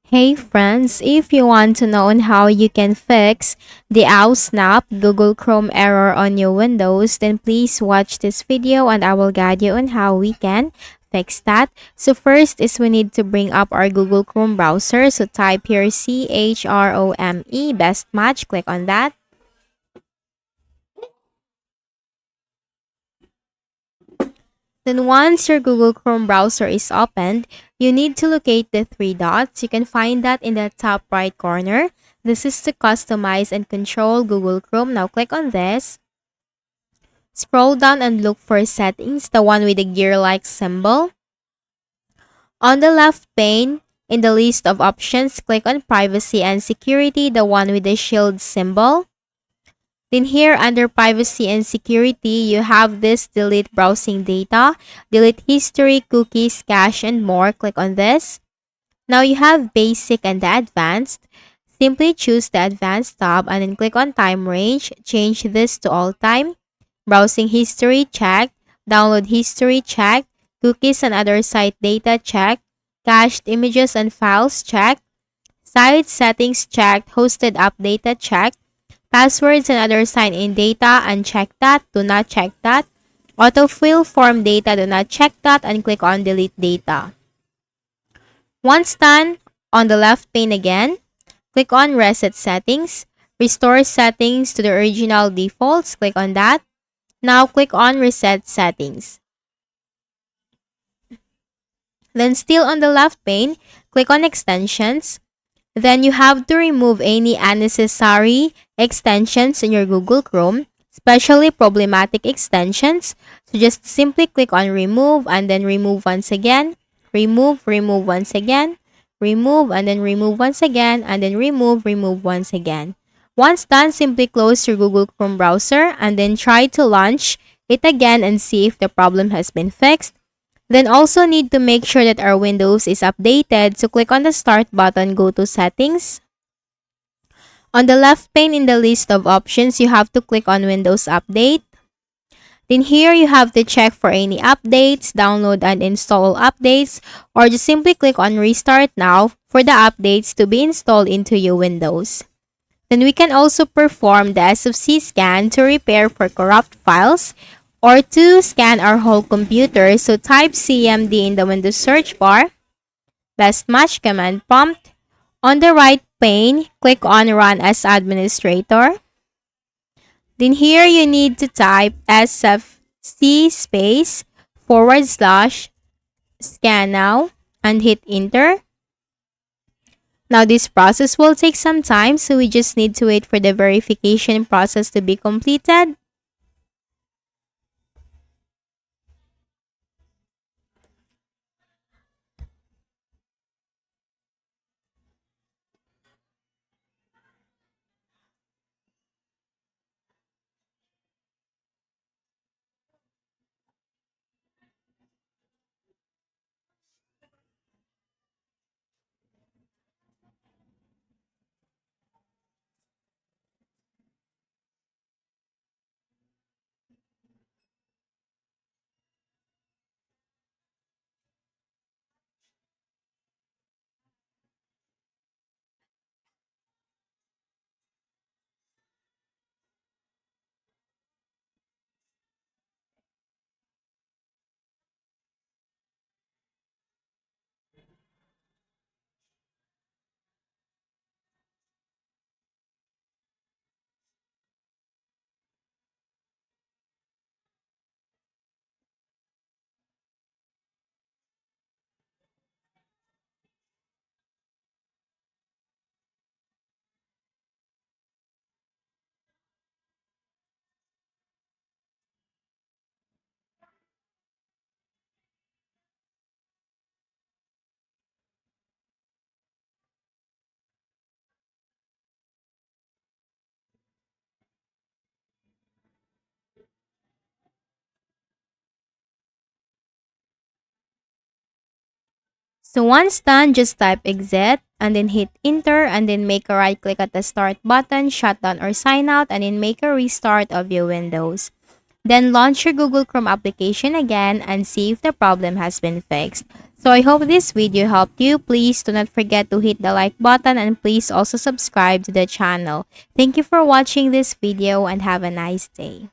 Hey friends, if you want to know on how you can fix the snap Google Chrome error on your Windows, then please watch this video and I will guide you on how we can fix that. So first is we need to bring up our Google Chrome browser. So type here CHROME best match, click on that. Then once your Google Chrome browser is opened, you need to locate the three dots. You can find that in the top right corner. This is to customize and control Google Chrome. Now click on this. Scroll down and look for settings, the one with the gear-like symbol. On the left pane, in the list of options, click on privacy and security, the one with the shield symbol. Then here under privacy and security, you have this delete browsing data, delete history, cookies, cache, and more. Click on this. Now you have basic and the advanced. Simply choose the advanced tab and then click on time range. Change this to all time. Browsing history checked. Download history checked. Cookies and other site data checked. Cached images and files checked. Site settings checked. Hosted app data checked. Passwords and other sign-in data, uncheck that, do not check that. Autofill form data, do not check that, and click on delete data. Once done, on the left pane again, click on reset settings. Restore settings to the original defaults, click on that. Now click on reset settings. Then still on the left pane, click on extensions. Then you have to remove any unnecessary extensions in your Google Chrome, especially problematic extensions. So just simply click on remove and then remove once again, remove once again, remove and then remove once again, and then remove once again. Once done, simply close your Google Chrome browser and then try to launch it again and see if the problem has been fixed. Then also need to make sure that our Windows is updated. So click on the start button, go to settings. On the left pane in the list of options, you have to click on Windows Update. Then here you have to check for any updates, download and install updates, or just simply click on Restart Now for the updates to be installed into your Windows. Then we can also perform the SFC scan to repair for corrupt files or to scan our whole computer. So type CMD in the Windows search bar, best match command prompt. On the right pane, click on Run as Administrator. Then here you need to type SFC space / scan now and hit enter. Now this process will take some time, so we just need to wait for the verification process to be completed. So once done, just type exit and then hit enter and then make a right click at the start button, shut down or sign out, and then make a restart of your Windows. Then launch your Google Chrome application again and see if the problem has been fixed. So I hope this video helped you. Please do not forget to hit the like button and please also subscribe to the channel. Thank you for watching this video and have a nice day.